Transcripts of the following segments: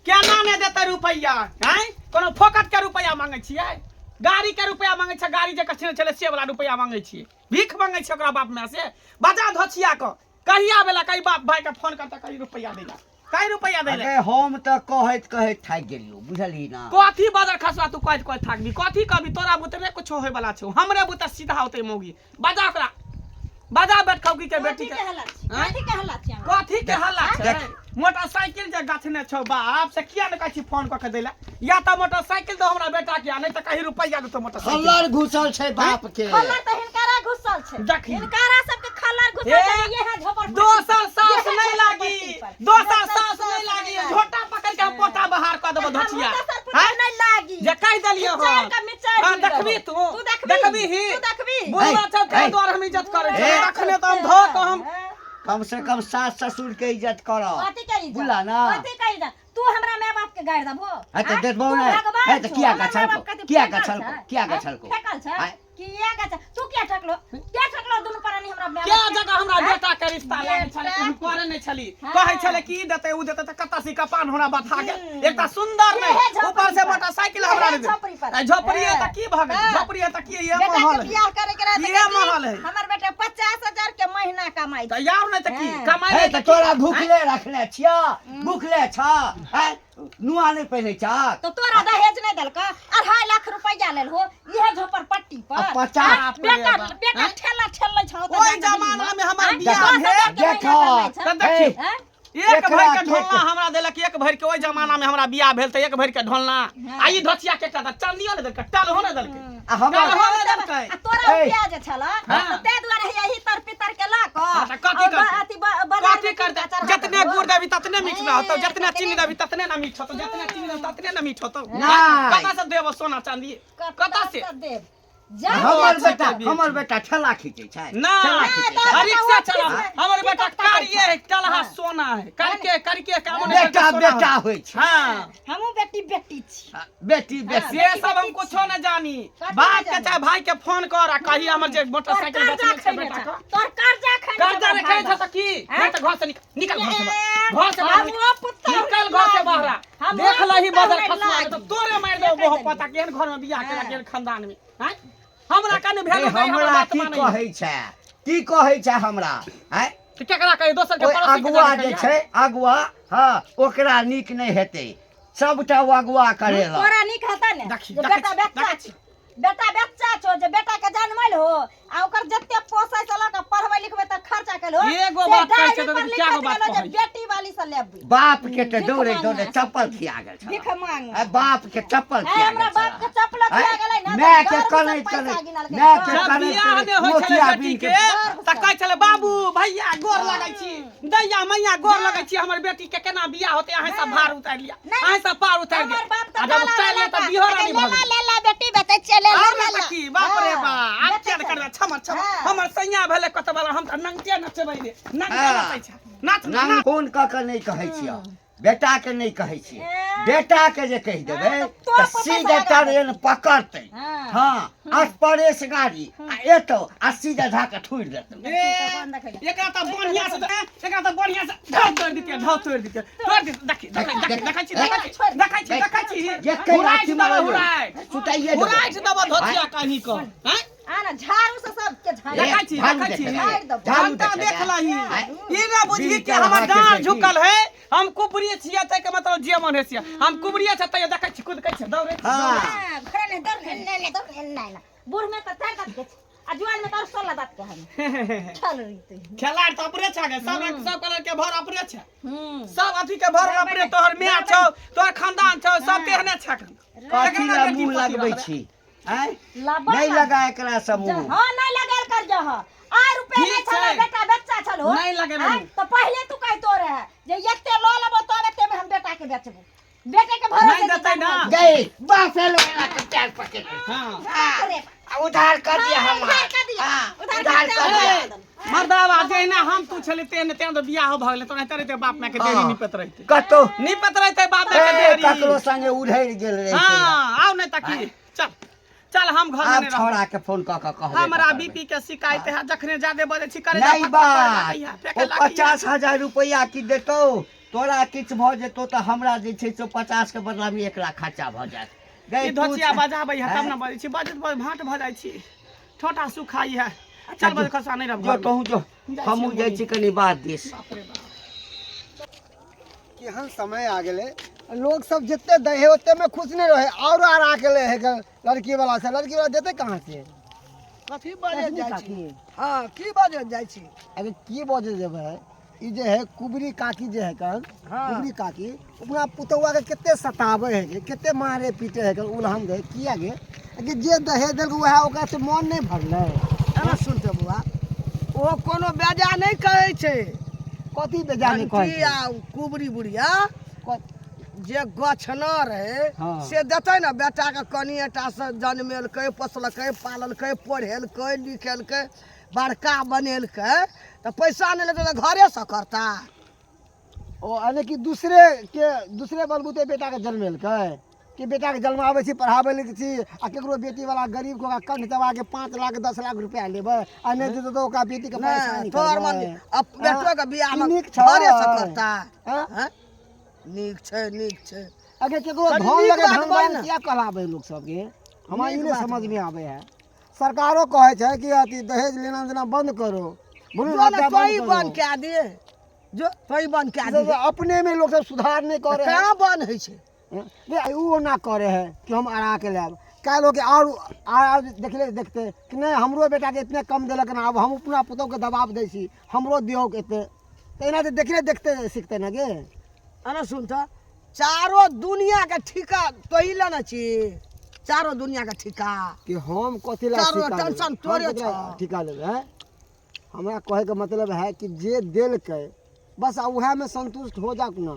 केना नहीं देते रुपया हैं कोनो फोकट के रुपया मांगे छियै गाड़ी के रुपया मांगे छै गाड़ी जे कछने चले से वाला रुपया मांगे छियै भीख मांगे छै ओकरा बाप में से बजा धोछिया क कहिया बेला कई बाप भाई के फोन करता कई रुपया देला कई रुपया देला अरे हम त कहैत थाक गेलियो बुझली ना कथी बाजार खसवा तू कहत थाकबी कथी कहबी तोरा बुतरे कुछ होय वाला छौ हमरे बुत सीधा होते मौगी बजा ओकरा बजा बैठ खौकी के बेटी के कथी के हल्ला छै मोटरसाइकिल जे गथने छौ बाप से किया न कहै फोन क के देला या त मोटरसाइकिल दो हमरा बेटा के नहीं त कहीं रुपया दे तो मोटरसाइकिल खल्लर घुसल छै बाप के खल्लर त हिनकारा घुसल छै देखी हिनकारा सब के खल्लर घुसल छै ये है झोपड़ दोसर सास नहीं लागी दोसर सास नहीं लागी झोटा पकड़ के हम पोटा बाहर क देबो धचिया हैं नहीं लागी जे कह देलियो हां देखबी तू देखबी ही बोलना छौ ते द्वार हम इज्जत करे छै रखने तो हम धो तो हम कम से कम सास ससुर के इज्जत करो कथी के इज्जत बुला ना कथी के इज्जत तू हमरा माय बाप के गाड़ दबो है त देबो ना है त किया गछल को फेकल छै किया गछ तू क्या ठकलो दुनु प्राणी हमरा माय क्या जगह हमरा बेटा के रिश्ता लागे छले तू करे नै छली कहै छले की देते उ देते त कत्ता सी कपान होना बता गेल एकटा सुंदर नै ऊपर से मोटरसाइकिल हमरा दे झोपड़ी है त की भग झोपड़ी है त की ये महल बियाह करे के रहत ये महल है हमर बेटा 50,000 के महीना कमाई त यार नै त की कमाई है त तोरा भूखले रखले छिया भूखले छ है नुआ नहीं पहने चाह तो तोरा दहेज नहीं देलक 2.5 लाख रुपया लेल हो इहे झोपड़ पट्टी पर 50 बेटा ठेला ठेलै छौ त ओइ जमाना में हमर बियाह है देखो त देखी एक भर के ढोलना हमरा देलक एक भर के ओइ जमाना में हमरा बियाह भेल त एक भर के ढोलना आ ई धोतिया के एकटा चांदियो ने देलक टाल हो ने देलक हमर हो ने देलक तोरा रुपया जे छला ते दुआरे यही तर पितर के ला क कथी करते जितने गुड़ देबी ततने मीठ ना होतो जितने चीनी देबी ततने ना मीठ होतो जितने चीनी देबी ततने ना मीठ होतो कता से देबो सोना चांदी कता से देब हमर बेटा ठेला खींचे छै ना रिक्शा चला हमर बेटा कारिये कलहा सोना है करके काम ने बेटा होय छै हां हमहु बेटी छी बेटी से सब हम कुछो न जानी बाप के चाहे भाई के फोन कर आ कही हमर जे मोटरसाइकिल बेचने छै बेटा का तोर कर्जा रखे छ त की मैं त घर से निकल घर से बाहर निकल घर से बाहर देख लही बाजार खसवा तो तोरे मार दो वो पता केहन घर में बियाह केला केहन खानदान में हैं हमरा कने भेल हमरा की कहै छै हमरा हैं त केकरा कहि दोसर के पड़ोसी अगुआ जे छै अगुआ हां ओकरा नीक नहीं हेतै सबटा अगुआ करेला तोरा नीक हेतै ने बेटा बच्चा छो जे बेटा के जन्मल हो आ ओकर जत्ते पोसै से लक पढ़बै लिखबै त खर्चा केलो एगो बात कहै छै त क्या गो बात कहै बेटी वाली से लेबै बाप के त दौड़े चप्पल खिया गेल छ भीख मांग बाप के चप्पल खिया गेल हमरा बाप के चप्पल खिया गेलै ना मैं के कनै मैं के कनै बियाह ने होय छले बेटी के त कहै छले बाबू भैया गोर लगै छी दैया मैया गोर लगै छी हमर बेटी के केना बियाह होतै अहाँ सब भार उतार लिया अहाँ सब पार उतार दिया आ जब उतार लिया त बिहोरा नहीं भग ले ला बेटी बतै चले की बाप रे बा आप क्या कर छम हमर सैया भेले कत वाला हम त नंगते नचबै रे नंगते नचै छ नाच कोन क के नहीं कहै छियै बेटा के नहीं कहै छियै बेटा के जे कहि देबै त सीधे ट्रेन पकड़तै हां एक्सप्रेस गाड़ी आ एतो आ सीधे धाके ठुर देतै एकरा त बढ़िया से ढाल तोड़ दिते देखै छी ये कई राती मारै सुताइए उराइ दबा धोतिया कहीं क हैं आना झाड़ू से सब के देखै छी झाड़ू देख लही ई ना बुझी के हमर डांर झुकल है हम कुबरी छिया त के मतलब जे मन है छिया हम कुबरी छ त देखै छी खुद कहै छ दौड़े हां खरे दौड़ नहीं बूढ़ में त तार दात के आ जवान में त 16 दात के हम चल रही खेलाड़ त अपने छ गे सब कलर के भर अपने छ सब अथी के भर अपने तोहर मियां छ तोहर खानदान छ सब तेहने छ कथी ला मुंह लगबै छी हैं नहीं लगा एकरा सब मुंह हां नहीं लगाल कर जह आ रुपया नहीं छला बेटा बच्चा छलो नहीं लगे तो पहले तू कह तो रहे जे एते ल लेबो तो एते में हम बेटा के बेचबो बेटे के भरोसे नहीं देतै ना गई बाप रे वाला के चार पकड़ हां उधार कर दिया हम उधार कर दिया मर्दावा जैना हम तू छले तेने तो बियाह भ गेले तो नहीं तरते बाप में के देरी निपत रहिते कतो निपत रहिते बाप में के देरी ककरो संगे उधैर गेल रहिते हां आउ नहीं तकी चल चल हम घर में आप नहीं छोड़ा रहब के फोन क के कहबे हमरा बीपी के शिकायत है जखने ज्यादा बजे छी करे नहीं बात ओ 50,000 रुपया की देतो तोरा किछ भ जेतो त हमरा जे छै से 50 के बदला में 1 लाख खर्चा भ जात ई धोचिया बजाबै है तब न बजै छी बजत भाट भ जाइ छी छोटा सुखाई है चल बजे खसा नहीं रहब जो कहूँ जो हमहू जाइ छी कनी बात देश केहन समय आ गेले लोग सब जितने दहे ओते में खुश नहीं रहे और आ गेले है लड़की वाला से लड़की वाला देते कहाँ से कथी बाजे जाइ छी हां की बाजे जाइ छी अरे की बाजे जेबै ई जे है कुबरी काकी जे है कल कुबरी काकी अपना पुतौआ के केते सतावे है केते मारे पीटे है उलहन गए किया गे कि जे दहे देल वह ओकरा से मन नहीं भरले एना सुनते बुआ ओ कोनो बेजा नहीं कहै छै कथी बेजाने कहै आ कुबरी बुढ़िया जे गछना रहे हाँ। से देते ना बेटा के कनिएटा से जन्मेलकै पोसलकै पाललकै पढ़ेलकै लिखेलकै बड़का बनेलकै तो पैसा नहीं लेते तो घरे से करता ओ यानी कि दूसरे बलबूते बेटा के जन्मेलकै कि बेटा के जन्माबै छी पढ़ाबै ले छी आ केकरो बेटी वाला गरीब को कंठ दबा के 5 लाख 10 लाख रुपया लेबै आ नहीं देतो तो ओकरा बेटी के पैसा नहीं तोर मन अब बेटो के बियाह में नीक छ। घरे से करता हाँ? हैं? नीक छै अगर केकरो बड़ी धन नीक लगे बात धन बा बान ना। किया कहलाबै लोग सबके हमरा ई नीक नहीं बात समझ में आवे है सरकारो कहे छै कि अति दहेज लेना देना बंद करो बोलो जो ना हत्या कोई बंद बन करो के दिए जो कोई बन के से दिए अपने में लोग सब सुधार नहीं करे है कहाँ बन है छै नहीं वो ना करे है कि हम अड़ा के लाब कई लोग और देखते कि नहीं हमरो बेटा के इतने कम दिलक ना अब हम अपना पुतों के दबाव दै छी हमरो दियो के एते तो इना देखते सीखते ना गे अना सुनता चारों दुनिया के ठिका तो ही लेना चाहिए चारों दुनिया का ठिका कि हम कथी ला चारों ठिका टेंशन लेबै? तोरे हम कथी ला छ। ठिका लेबै है हमरा कहे के मतलब है कि जे देलकै बस उहे में संतुष्ट हो जाक ना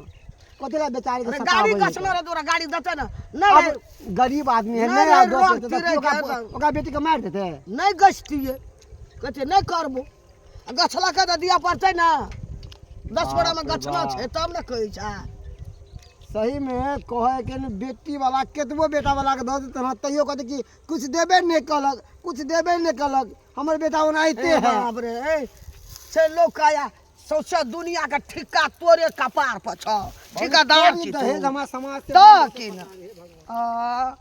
कथी ला बेचारी के अरे सताबै गाड़ी छै? कसना रे तोरा गाड़ी देते ना नहीं अब गरीब आदमी है नहीं, नहीं नहीं, आ दो रोक देतै फिरे तऽ ओकरा के ओकरा बेटी के मार देतै नहीं गछतिए कहते नहीं करबो गछला के दिया पड़ते ना 10 बड़ा में बाप रे गछना बाप। छै तब ना कहै छै सही में कहे के न बेटी वाला केतबो बेटा वाला के दऽ देतै ना तैयो कहते कि कुछ देबे नहीं कलक हमर बेटा ओनाहिते ए है बाप रे ए, से लोग काया सौसे दुनिया के ठिका तोरे कपार पर छ ठिकादार की दहेज तू हमार समाज से तो की ना आ,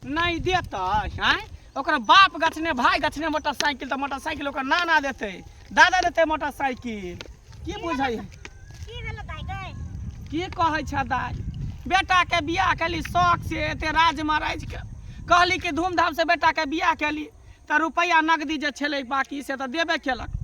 नहीं देतै हैं ओकरा बाप गछने भाई गछने मोटरसाइकिल तो मोटरसाइकिल ओकर नाना देतै दादा देतै मोटरसाइकिल की बुझै की भेल दाइ गए की कहै छ दाइ बेटा के बियाह केली शौक से एते राज महाराज के कहली कि धूमधाम से बेटा के बियाह केली तो रुपया नगदी जे छलै बाकी से तो देबे केलक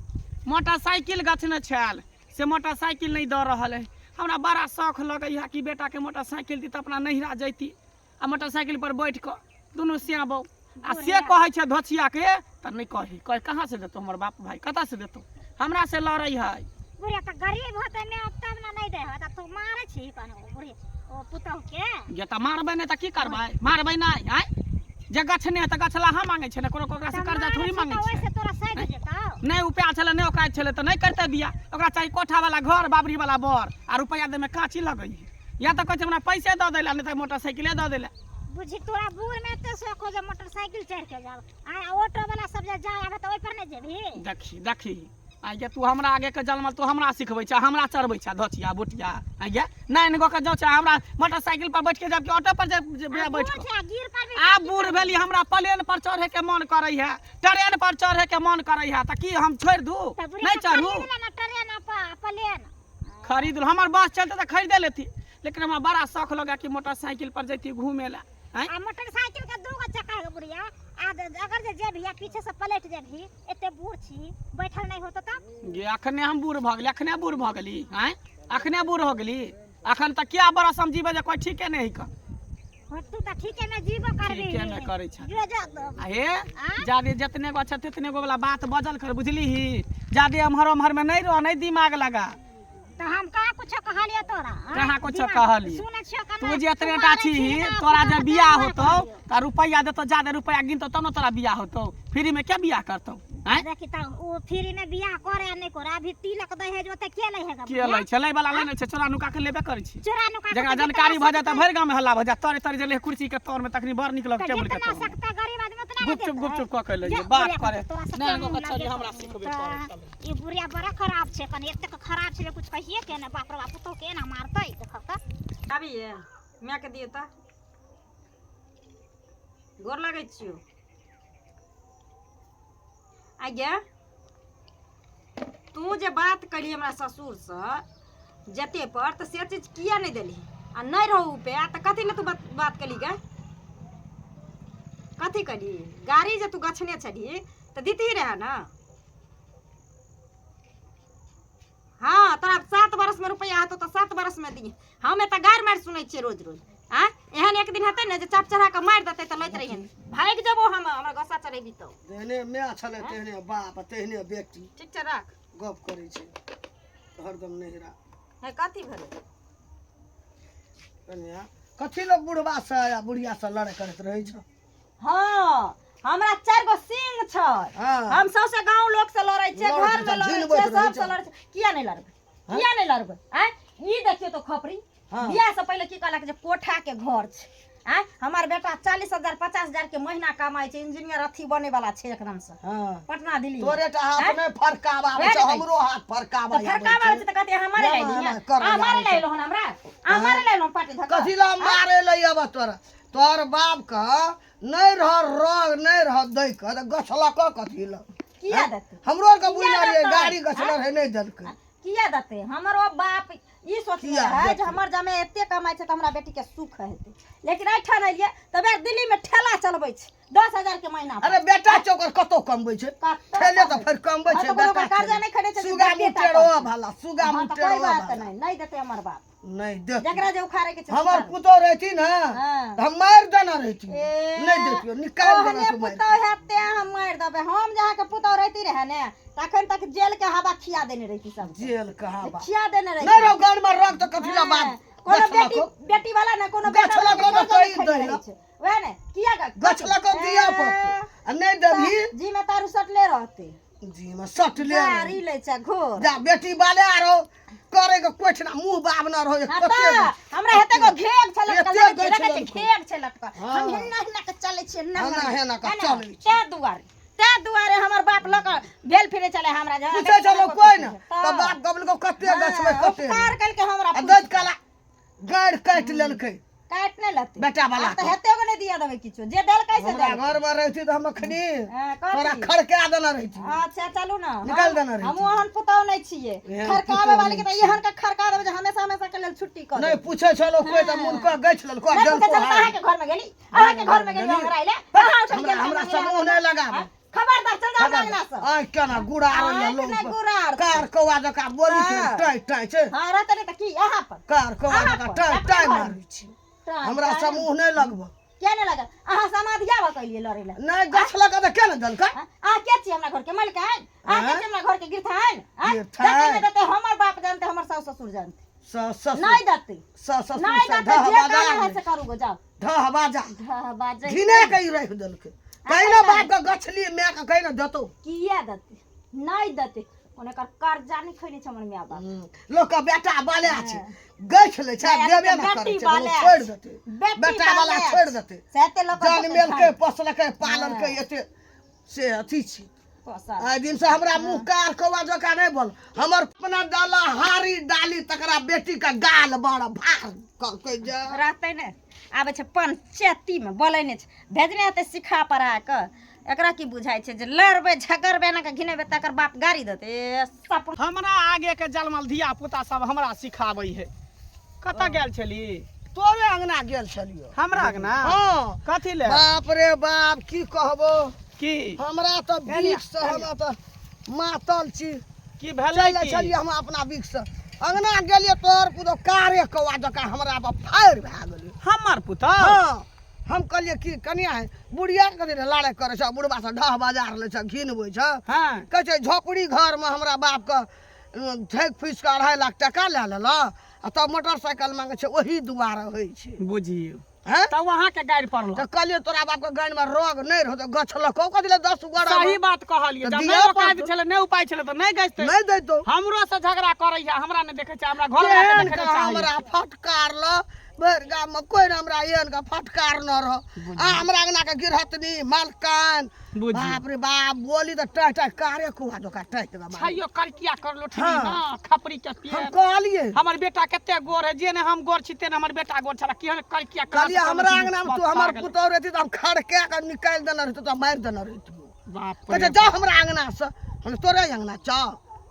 मोटरसाइकिल गछने छल से मोटरसाइकिल नहीं दऽ रहल है हमरा बड़ा शौक लगै है कि बेटा के मोटरसाइकिल दी तो अपना नैहरा जैती आ मोटरसाइकिल पर बैठ कऽ दुनू श्याबौ आ से कहै छै धोचिया के तऽ नहीं कही कहाँ से देतौ हमर बाप भाई कतऽ से देतौ हमरा से लड़ै है बुढ़िया तो गरीब होते ने तब ना नहीं दे हो तू मारे छी कनो बुढ़िया ओ पुतौ के जे तऽ मारबै नहीं तऽ की करबै मारबै नहीं आय जे गछने है तऽ गछला हम मांगे छै ने कोनो ओकरा से कर्जा थोड़ी मांगे छै वैसे तोरा सैध जेतौ नहीं उपाय छलै नहीं ओकाय छलै तऽ नहीं करते बिया ओकरा चाही कोठा वाला घर बाबरी वाला बर आ रुपया दे में काची लगै या तऽ कहै छै हमरा पैसे दऽ दैला नहीं तऽ मोटरसाइकिले दऽ दैला बुझी तोरा बूढ़ में एते शौक हो जे मोटरसाइकिल चढ़ के जाब आ ऑटो वाला सब जे जाय आबे त ओइ पर नहीं जेबही देखी आइ गे तू हमरा आगे के जन्मल तू हमरा सिखबै छै हमरा चढ़बै छै धोचिया बुटिया आइ गे नहीं गो के जाउ छै हमरा मोटरसाइकिल पर बैठ के जब ऑटो पर जे बैठ के गिर पर आ बूढ़ भेली हमरा प्लेन पर चढ़े के मन करे है ट्रेन पर चढ़े के मन करे है तऽ की हम छोड़ दू नहीं चढ़ू ट्रेन प्लेन खरीद लो हमर बस चलते तो खरीदे लेती लेकिन हमरा बड़ा शौक लगा कि मोटरसाइकिल पर जैती घूमे ला आ मोटरसाइकिल के दूगो चक्का है बुढ़िया आ अगर जे जेबही पीछे से पलट जेबही एते बूढ़ छी बैठल नहीं होत त गे अखने हम बूढ़ भ गेली अखने बूढ़ भ गेली हैं अखने बूढ़ हो गेली अखन तक क्या बरस हम जीवे जे कोई ठीके नहीं कर तू त ठीके में जीवो करबी ठीके में करे छ जो जा आ हे जादे जितने गो छ तितने गो वाला बात बजल कर बुझली ही जादे अमहर में नहीं रह नहीं दिमाग लगा त हम कहाँ कुछ कहलिए तोरा कहाँ कुछ कहली सुनै छियो तू जे इतने टा छी तोरा जे बियाह होतौ त रुपया देतो ज्यादा रुपया गिनतो तब न तोरा बियाह होतौ फ्री में क्या बियाह करतौ हैं देखी त ओ फ्री में बियाह करे नहीं करे अभी तिलक दहेज ओते के लै है के लै छलै वाला लेने छै चोरा नुका के लेबे करै छी चोरा नुका जकरा जानकारी भ जाता भरि गांव में हल्ला भ जाता तोरे तोरे जे ले कुर्सी के तौर में तखनी बड़ निक लग टेबल के जितना तौर में सकता गरीब आदमी गुपचुप क के ले बात करे नहीं को छोड़ी हमरा सिखबे करे ई बुढ़िया बड़ा खराब छे कने एते खराब छे कुछ कहिए के ना बाप रे बाप तो के ना मारतै देख त अभी ये मैं के दिए त गोर लागै छियो आगे तू जे बात करी हमरा ससुर से जते पर तो से चीज किया नहीं देली आ नहीं रहू पे त कथि ले तू बात कली गे कथि करी गाड़ी जे तू गछने छली तो दीती रहे ना हाँ तोरा 7 बरस में रुपया आतो तो 7 बरस में दी हम एत गार मार सुनै छियै रोज रोज आ एहन एक दिन हेतै ने जे चाप चढ़ा के मार देतै त लैत रहियन भाग जबो हम हमरा गसा चढ़ेबी तो तेहने मैं छले तेहने बाप तेहने बेटी ठीक छै राख गप करै छै हरदम नहिरा है कथि भेलै कन्या कथि ल बुढ़वा से या बुढ़िया से लड़ाई करत रहै छ हाँ हमरा 4 गो सिंह छै हाँ। हम सौसे गांव लोग से लड़ै छै लड़ै घर में छै, लड़ै झिनबैत छै रहै सब छै। से लड़ै छै किया नहीं लड़बै किया नहीं लड़बै आ ई देखियो तो खपरी हाँ। बियाह से पहले की कहलक जे कोठा के घर छै आ हमार बेटा 40,000 50,000 के महीना कमाई छै इंजीनियर अथी बने वाला छै एकदम से हां पटना दिल्ली तोरे टा हाथ में फरकावा आबै छै हमरो हाथ फरकावा तो फरकावा छै त कहते हमारे ना, ले ना, लिया कर हमारे लिया, ले लो हमरा हमारे ले लो पार्टी धक्का कथि ला मारे ले अब तोरा तोर बाप का नहीं रह रोग नहीं रह दै के त गछला क कथि ला किया देते हमरो के बुझा रे देतै? गाड़ी गछला है नहीं दलके किया देते हमरो बाप ई सोचले किया है देतै? जे हमर जमे एते कमाई छै त हमरा बेटी के सुख हेतै लेकिन ऐठा नहीं लिए तबे दिल्ली में ठेला चलबै छै 10,000 के महीना पर। अरे बेटा चोकर कतो कमबै छै कतौ ठेले त फिर कमबै हाँ, छै तो बरोबर कर्जा नहीं खड़े छै जे सुगा बेटा मुटेरो पर। भाला सुगा हाँ, तो कोई मुटेरो बात भाला नहीं देते हमर बाप नहीं दे जकरा जे उखाड़े के छै हमर उखाड़। पुतो रहती ना हाँ। त हम मार देना रहती ए, नहीं देतियो निकाल देना ओहने तू मार पुतौ हेते हम मार देबे हम जहाँ के पुतौ रहती रहे ने तखन तक जेल के हवा खिया देने रहती सब जेल कहाँ बा खिया देने रहती नहीं रहो गाड़ में रख तो कथी ला बात कोनो गछला बेटी को बेटी वाला ना कोनो बेटा गछला वाला को तो कर्जा कोई नहीं खड़े दैला। रहै छै। वह ने किया गा गछला को दिया पड़तो आ नहीं देबी जी में तारू सटले रहते जी में सट ले गाड़ी ले छै घोर जा बेटी वाले आरो करे के कोछ ना मुंह बाब ना रहो हाँ कते तो हमरा हेते को घेग छै लटकल एते देखे छै गछलक। घेग छै लटकल हाँ। हम हिन्ना हिन्ना के चले छियै हिन्ना हिन्ना के है ना? चलै छियै। ते दुआरे हमर बाप लक भेल फिरे चले हमरा जहाँ पूछे चलो कोई ना हाँ। तो बाप गबल को कते गछ में कते उपकार कल के हमरा आ दद काला गाड़ काट लेलकै काट नहीं लेते बेटा वाला तो हेते को नहीं दिया देबे किछो जे देल कैसे हमरा देल घर में रहती तो हम अखनी हाँ, तोरा कथी? खड़का देना रहती अच्छा चलू ना निकाल देना रही हम ओहन पुतौ नहीं छिए एहन खरकावे पुतौ वाले के नहीं त एहन का खरका देबे जे हमेशा हमेशा के लेल छुट्टी कर नहीं पूछे चलो कोई तो मुनका गछ लेलको नहीं जल पूछे को चल अहाँ के घर में गेली अहाँ के घर में गेली हमरा आइले अहाँ उठ के हमरा समूह नहीं लगावे खबरदार चल जा मांगना से आ केना गुड़ा आरो आँख लोग नहीं गुरार। कार कौवा जका बोली छै हाँ। टाइ टाइ छै हां रहते नहीं त की यहाँ पर कार कौवा अहाँ जका पर, टाइ अपना टाइ घर मारै में। छी टाइ, हमरा टाइ। समूह नहीं लगबो क्या नहीं लगा अहाँ समाधिया बा कइले लड़े ले नहीं गछ लगा त केना दलका आ के छी हमरा घर के मालिक है आ के हाँ? छी हमरा घर के गिरथाइन गिरथाइन। देते देते हमर बाप जानते हमर सास ससुर जानते स नहीं देते स नहीं देते ढह जे काम बाजार है से करू गो जाओ ढह बाजा बाजे घिने कई रख देलकै कहिना बाप का गछली मैं का कहिना दतो किया देते नहीं देते ओने कर कर्जा नहीं खैने छ हमर माय बाप लोग का बेटा बाले छै गछ ले छै नहीं, देबे तो ना करे बेटी छै बाले छोड़ छै। देते बेटी बेटा वाला बाले छोड़ छै। देते सेते लोग जान मेल के पोसलकै पाललकै एते से अथी छी आइ दिन से हमरा मुंह कार कौवा जका नहीं बोल हमर अपना डाला हारी डाली तकरा बेटी का गाल बड़ भार कहकै जे रहते ने आबे छै पंचायती में बोलेने छै भेजने हेते सिखा पढ़ा के एकरा की बुझाई छै जे लड़बे झगड़बे ना के घिनेबे तकर बाप गाड़ी देते ए, सप हमरा आगे के जलमल धिया पुता सब हमरा सिखाबै है कतऽ गेल छली तोरे अंगना गेल छलियो हमरा अंगना हां कथी ले बाप रे बाप की कहबो की हमरा तो बिक्स से हमरा तो मातल छी की भेलै चले की छलिए हम अपना बिक्स से अंगना गेलिए तोर पुतो कारे कौवा जका हमरा पर फायर भए गेलै हमर पुता हां हम कहलिए की कनिया है बुढ़िया के कथी लाड़े करे छ बुढ़बा से ढह बाजार ले छ घिनबै छ हां कहै छै झोपड़ी घर में हमरा बाप के ठेक फीस के 2.5 लाख टका ले लेला आ तब मोटरसाइकिल मांगे छै ओही दुआरे होइ छै बुझियो हैं तब वहां के गाड़ी पड़लो तो कहलिए तोरा बाप के गाड़ी में रोग नहीं रहो तो गछ लको कथी ले 10 गोड़ा सही बात कहलिए तो जब दिया नहीं औकात पड़तो। छले नहीं उपाय छले तो नहीं गजते नहीं दैतो हमरो से झगड़ा करैया हमरा ने देखे छै हमरा घर में केहन देखे का छै हमरा फटकार ल भर गाम में कोई ना हमरा एहन का फटकार न रह आ हमरा अंगना के गिरहतनी मालकान बुझियो। बाप रे बाप बोली तो टह टह कारे कुआ जो का टह देबा छाइयो करकिया कर लो ठीक हाँ। ना खपरी के हम पेड़ कहलिए हमर बेटा कते गोर है जे ने हम गोर छी तेने हमर बेटा गोर छला केहन करकिया कर कहलिए हमरा अंगना में तू हमर पुतौ रहती तो हम खड़के के निकाल देना रहती तो मार देना रहती बाप कहते रे जा हमरा अंगना से हम तोरे अंगना चा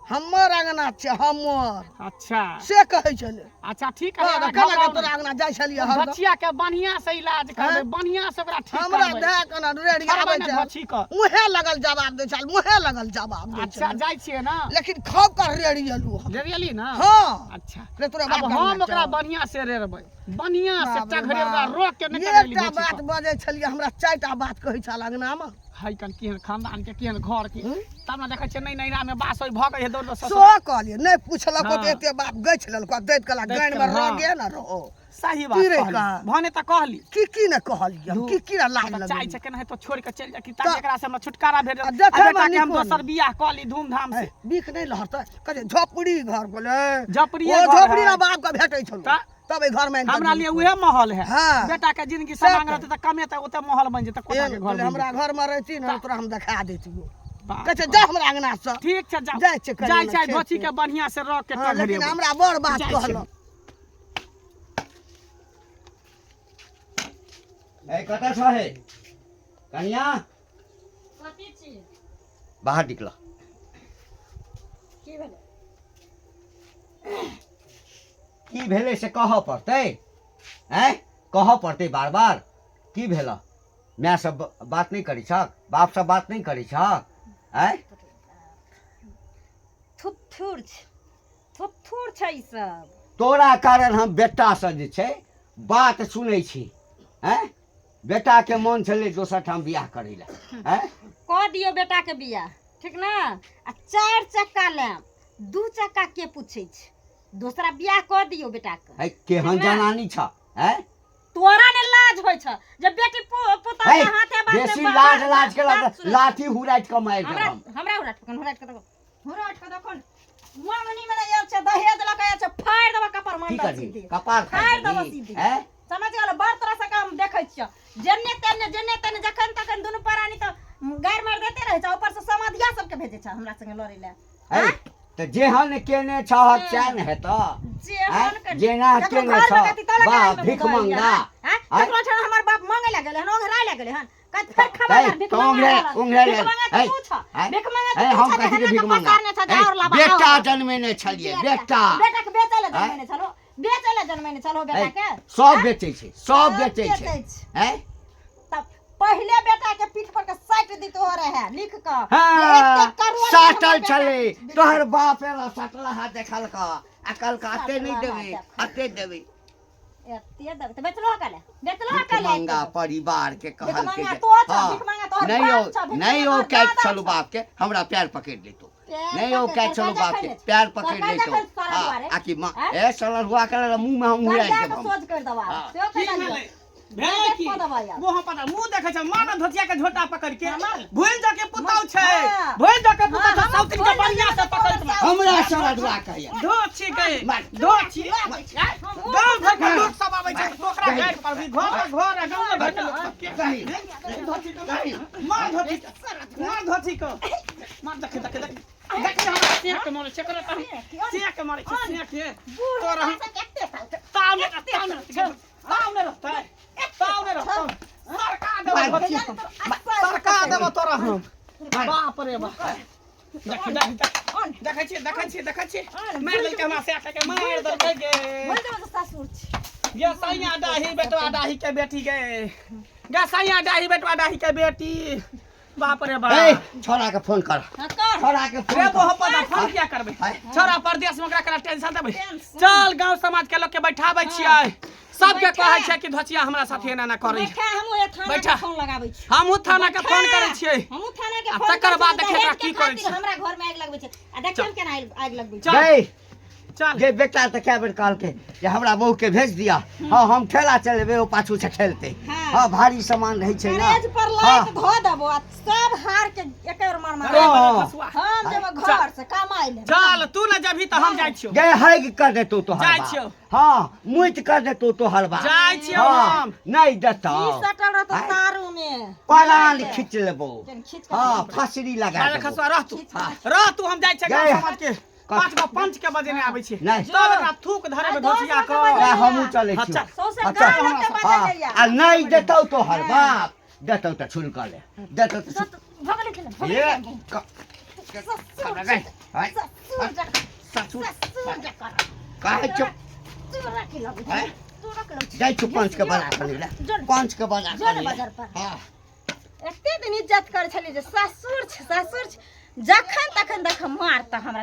हमर अंगना छे हमर अच्छा से कहै छले अच्छा ठीक हां है कहला के तोरा अंगना जाय छलिए हर बच्चिया के बढ़िया से इलाज करबे हाँ? बढ़िया से ओकरा ठीक हमरा करबे देह कना रेडी आबै करबे ना छै बच्ची के मुहे लगल जवाब दे छल मुहे लगल जवाब दे अच्छा छल जाय छिए ना लेकिन खाव कर रेडी अलू हम डेरियली ना हां अच्छा रे तोरा अब बात हम ओकरा बढ़िया से रेरबै बढ़िया से बाप रे टघरे ओकरा बाप। रोक के निकाल ली एकटा बात बजै छलिए हमरा चारिटा बात कहै छल अंगना में हाय कन केहन खानदान के केहन घर के हम्म? तब ना देखै छै नहीं नैरा में बास होय भगै है दौड़ सो ससुर कहलिए नहीं पूछलक हाँ। तो एते बात गै छलक दैत कला दैत गान कला, में रह हाँ। गे ना रहो सही की बात रे कहली का? भने त कहली की न कहलिए हम की लाज चाहे लगे छै केना है तो छोड़ के चल जा कि तऽ- ताकि एकरा से हमरा छुटकारा भेट आ देखै बेटा में के हम नीको दोसर नहि। बियाह कहली धूमधाम से बीख नहीं लहरता कहे झोपड़ी घर बोले झोपड़िए ओ घर झोपड़ी है। ना बाप का भेटै छलो तऽ? तब ए घर में हमरा लिए उहे महल है हाँ। बेटा के जिंदगी से समांग तऽ। रहते त कमे त ओते महल बन जेते कोटा के घर बोले बन हमरा जेतै। घर में रहती ना तोरा हम दिखा देती बाप कहे रे। जा हमरा अंगना से ठीक छै जाओ जाइ छै कनि जाय ना छै खेत धोती के। के बढ़िया से रख के हाँ, टघरे लेकिन हमरा बड़ बात जाइ छै। कहलो ए कतऽ छ हे कनिया कथी छी बाहर निकल की भेलै की भेलै से कहऽ पड़तै हैं कहऽ पड़तै बार बार की भेल माय सब बात नहीं करी छक बाप सब बात नहीं करी छक हैं थुथुर छै ई सब तोरा कारण हम बेटा से जे छै बात सुनै छी हैं बेटा के मन छलै दोसर ठाम बियाह करै लए हैं कह दियो बेटा के बियाह ठीक ना आ 4 चक्का लेम 2 चक्का के पूछे छै दूसरा बियाह कह दियो बेटा के है केहन ठीक ने? जनानी छ हैं तोरा ने लाज होय छ जब बेटी पुता है के हाथे बात बेसी लाज लाज के लाठी हुराइत के मारि हमरा देब हम हमरा हुराट के देखो मंगनी में नहीं आयल छै दहेज लक आयल छै फाड़ देबा कपर की मंडल करही सीधे कपार फाड़ फाड़ि देबो देबही सीधे हैं समझ गेल बड़ तरह से काम देखै छियै जन्ने तन्ने जखन तखन दुनू प्राणी तो गायर मार देते रहे छै ऊपर से समाधिया सबके भेजे छै हमरा संगे लड़ै ले है त जेहन केने छह चैन हेतऽ जेहन के जेना केने छ बा भिख मंगा ककरो छ हमर बाप मांगे ला गेलै हन ओंघरा ला गेलै हन कत फेर है, खबर भिख तो मंगा उंगरे भिख मंगा है, तू छ है, भिख मंगा है, तू हम छ कथी के भिख मंगा है, बेटा जन्मेने छलिए बेटा बेटा के बेचे ले जन्मेने छलो बेचे ले जन्मेने छलो बेटा के सब बेचै छै सब बेचै छै हैं तब पहले बेटा के पीठ पर के साइट दी तो रहे लिख क हाँ, साटल छलै तोहर बाप एला साटला हाथ देखल का अकल का अते नहीं देबे अते देबे एते दब त बेचलो काले बेचलो भिख काले मंगा परिवार के कहल के मंगा जे- तो छ हाँ, भिख मंगा तो नहीं हो नहीं हो क्या चलो बाप के हमरा प्यार पकड़ लेतो नहीं हो क्या चलो बाप के प्यार पकड़ लेतो हाँ, आकि माँ ए सलर हुआ करे मुंह में हम उड़ाइ के देब हम सोच कर दवा हाँ। त्यो की कना भेलै भेलै की मुंह पता मुंह देखै छै मार धोतिया के झोटा पकड़ के भूल जा के पुताउ छै हाँ। भूल जा के पुताउ हाँ, सब के बढ़िया से पकड़ के हमरा सलर हुआ कहया धोछी गए धोछी गांव घर के लोग सब आबै छै ओकरा घर पर भी घर है गांव घर के लोग सब के कही धोछी को मार धोछी को मार देख देख हमरा सिया के मारे चक्कर सिया के मारे सिया के तो रह ताव ने रहता सरकार देबो तोरा हम बाप रे बाप देखै छी मार देलकै हमरा से के मार देलकै गे बोल दे ससुर छी गे सैया डाही बेटवा डाही के बेटी गे सैया डाही बेटवा डाही के बेटी बाप रे ए बाप छोरा के फोन कर कर छोरा के रे फोन वो कर पता फोन क्या करबै हाय। छोरा परदेश में ओकरा करा टेंशन देबै चल गांव समाज के लोग के बैठाबै छियै सबके कहै छै कि धोचिया हमरा साथे एना ना करै बैठा हमहू ए थाना बैठा। के फोन लगाबै छी हमहू थाना के फोन करै छियै हमहू थाना के आ फोन तकर बाद करै छी, देखियौ दहेज की के करै खातिर छी। हमरा घर में आगि लगबै छै आ देखियौ केना आगि लगबै छै चल गई चल जे बेटा तो क्या बेर कहल के जे हमरा बहू के भेज दिया हाँ हम ठेला चलेबे ओ पाछू से खेलते हाँ। हाँ भारी सामान रहे छै ना करेज पर लाइट धो देबो आ सब हार के एकर मार मार हाँ। हम जब घर से कमाई ले चल तू न जभी त हम जाइ छियो गे हैग कर देतो तो जाइ हलवा छियो। हाँ मुइत कर देतो तो हलवा जाइ छियो हाँ हम। नहीं देता ई सटल रहतो तारू में पलान खींच लेबो खींच के हाँ फसरी लगा चल देबो खसवा रह तू हाँ। रह तू हम जाइ छै गए। गाँव समाज के 5 गो पंच के बजे ने आबै छै नहीं। तब एकरा थूक धरे में धोसिया आ, क हमू चले हाँ, छी चल। सौसे अच्छा। गाल के हाँ बजे आ नहीं देतो तो हलवा देतो तो छुल कर ले देतो तो भगले के ये ससुर गए हाय ससुर जक ससुर ससुर जक काहे चुप तू रख लो हैं? तू रख लो जाई छु पंच के बना कर ले जोन पंच के बना जोन कर ले बाजार पर हाँ एते दिन इज्जत कर छली जे ससुर छ जखन तखन देख मारता हमरा